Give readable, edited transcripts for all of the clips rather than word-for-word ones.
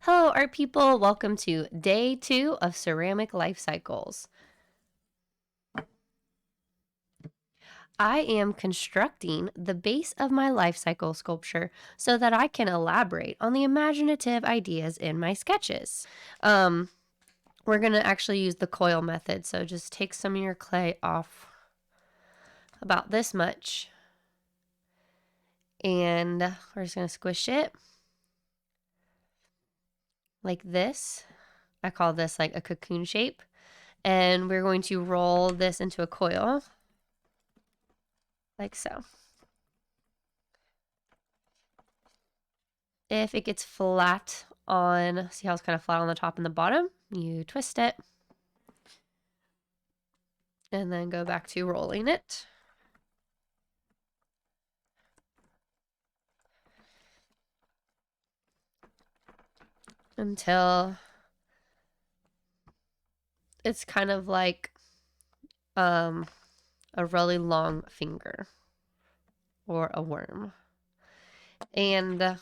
Hello, art people. Welcome to day 2 of Ceramic Life Cycles. I am constructing the base of my life cycle sculpture so that I can elaborate on the imaginative ideas in my sketches. We're going to actually use the coil method, so just take some of your clay off about this much, and we're just going to squish it like this. I call this like a cocoon shape, and we're going to roll this into a coil like so. If it gets flat on, see how it's kind of flat on the top and the bottom, you twist it and then go back to rolling it. Until it's kind of like a really long finger or a worm. And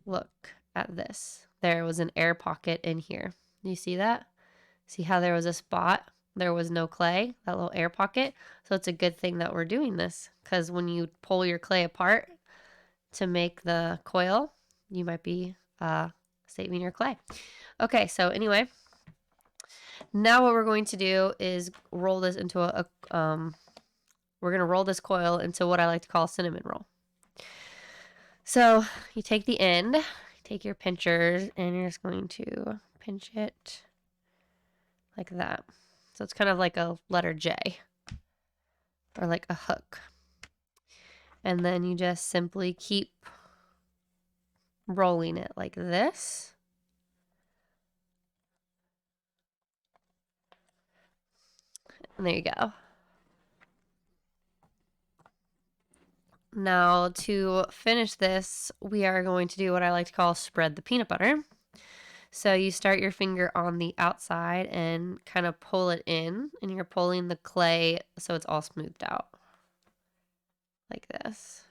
look at this. There was an air pocket in here. You see that? See how there was a spot? There was no clay, that little air pocket. So it's a good thing that we're doing this, because when you pull your clay apart to make the coil, you might be saving your clay. Okay, so anyway, now what we're going to do is roll this into we're going to roll this coil into what I like to call a cinnamon roll. So you take the end, take your pinchers, and you're just going to pinch it like that. So it's kind of like a letter J or like a hook. And then you just simply keep rolling it like this. And there you go. Now to finish this, we are going to do what I like to call spread the peanut butter. So you start your finger on the outside and kind of pull it in, and you're pulling the clay so it's all smoothed out. Like this.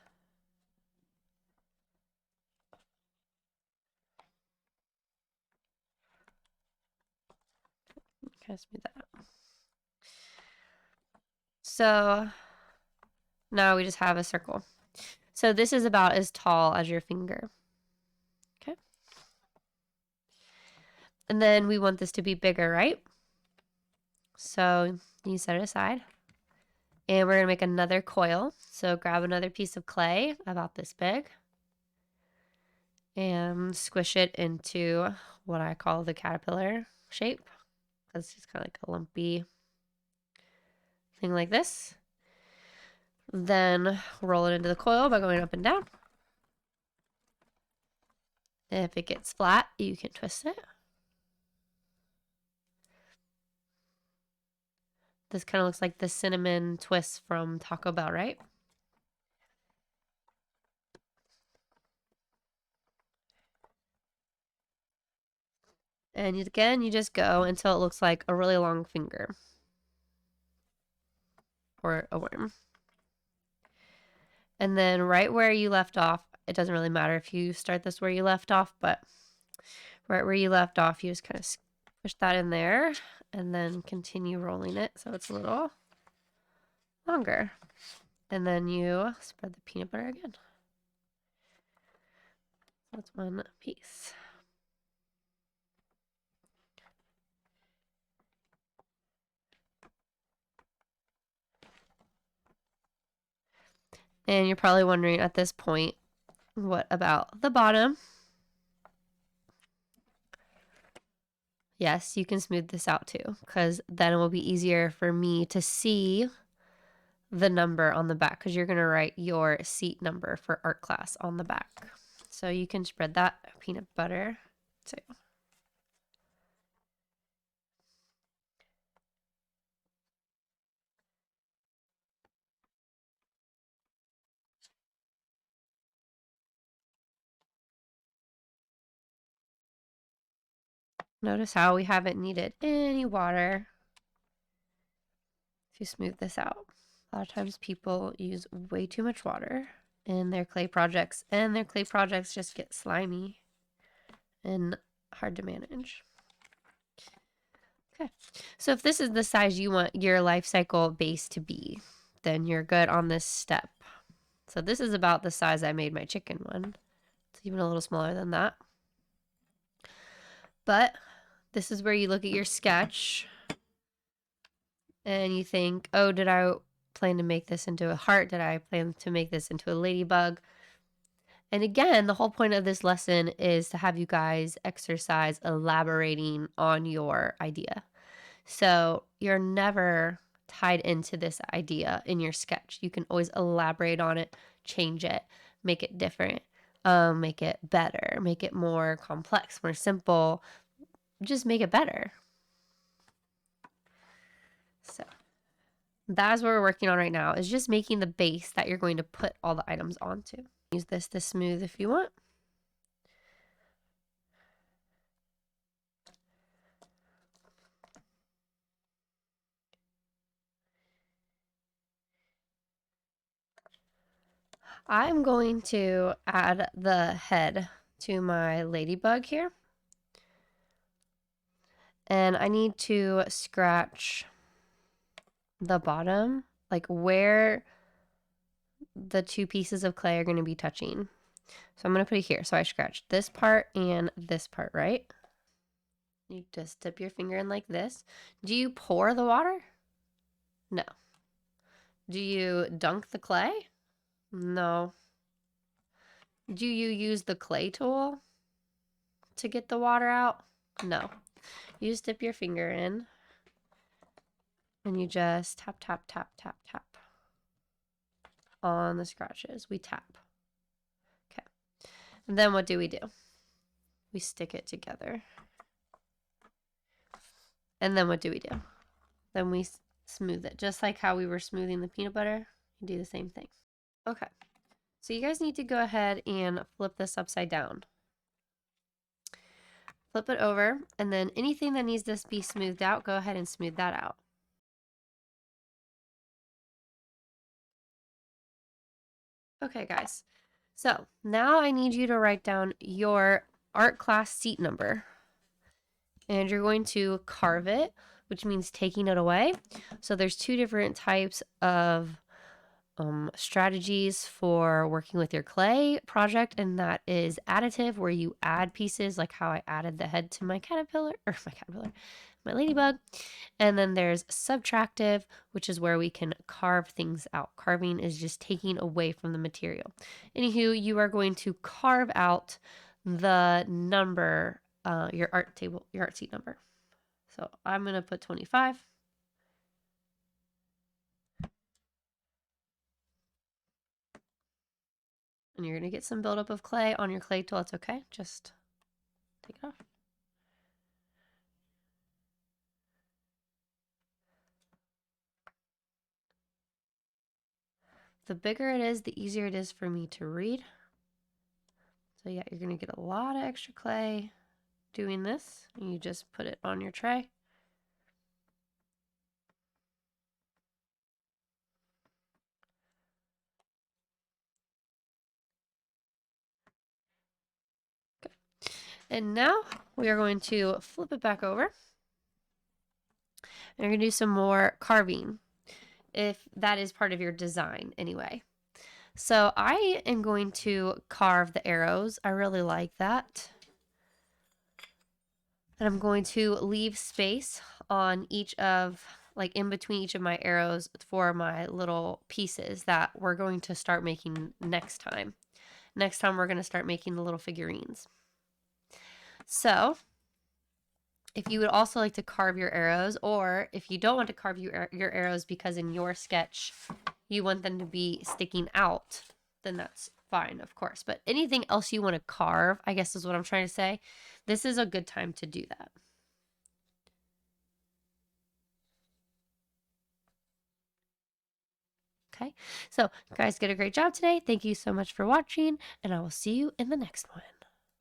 Kind of smooth that out. So now we just have a circle. So this is about as tall as your finger. Okay. And then we want this to be bigger, right? So you set it aside. And we're going to make another coil. So grab another piece of clay about this big and squish it into what I call the caterpillar shape. It's just kind of like a lumpy thing like this. Then roll it into the coil by going up and down. If it gets flat, you can twist it. This kind of looks like the cinnamon twist from Taco Bell, right? And again, you just go until it looks like a really long finger or a worm. And then right where you left off, it doesn't really matter if you start this where you left off, but right where you left off, you just kind of push that in there and then continue rolling it so it's a little longer. And then you spread the peanut butter again. So that's one piece. And you're probably wondering at this point, what about the bottom? Yes, you can smooth this out too, because then it will be easier for me to see the number on the back, because you're going to write your seat number for art class on the back. So you can spread that peanut butter too. Notice how we haven't needed any water to smooth this out. A lot of times people use way too much water in their clay projects, and their clay projects just get slimy and hard to manage. Okay, so if this is the size you want your life cycle base to be, then you're good on this step. So this is about the size I made my chicken one. It's even a little smaller than that. But this is where you look at your sketch and you think, oh, did I plan to make this into a heart? Did I plan to make this into a ladybug? And again, the whole point of this lesson is to have you guys exercise elaborating on your idea. So you're never tied into this idea in your sketch. You can always elaborate on it, change it, make it different, make it better, make it more complex, more simple. Just make it better. So that's what we're working on right now, is just making the base that you're going to put all the items onto. Use this to smooth if you want. I'm going to add the head to my ladybug here. And I need to scratch the bottom, like where the two pieces of clay are going to be touching. So I'm going to put it here. So I scratched this part and this part, right? You just dip your finger in like this. Do you pour the water? No. Do you dunk the clay? No. Do you use the clay tool to get the water out? No. You just dip your finger in and you just tap, tap, tap, tap, tap on the scratches. We tap. Okay. And then what do? We stick it together. And then what do? Then we smooth it. Just like how we were smoothing the peanut butter, you do the same thing. Okay. So you guys need to go ahead and flip this upside down. Flip it over, and then anything that needs to be smoothed out, go ahead and smooth that out. Okay, guys. So now I need you to write down your art class seat number. And you're going to carve it, which means taking it away. So there's two different types of strategies for working with your clay project, and that is additive, where you add pieces, like how I added the head to my my ladybug. And then there's subtractive, which is where we can carve things out. Carving is just taking away from the material. Anywho, you are going to carve out the number, your art seat number. So I'm going to put 25. And you're going to get some buildup of clay on your clay tool. It's okay. Just take it off. The bigger it is, the easier it is for me to read. So yeah, you're going to get a lot of extra clay doing this. And you just put it on your tray. Okay. And now we are going to flip it back over. And you're going to do some more carving, if that is part of your design anyway. So I am going to carve the arrows. I really like that. And I'm going to leave space on each of, like in between each of my arrows, for my little pieces that we're going to start making next time. Next time we're going to start making the little figurines. So if you would also like to carve your arrows, or if you don't want to carve your arrows because in your sketch you want them to be sticking out, then that's fine, of course. But anything else you want to carve, I guess is what I'm trying to say, this is a good time to do that. Okay, so guys, did a great job today. Thank you so much for watching, and I will see you in the next one.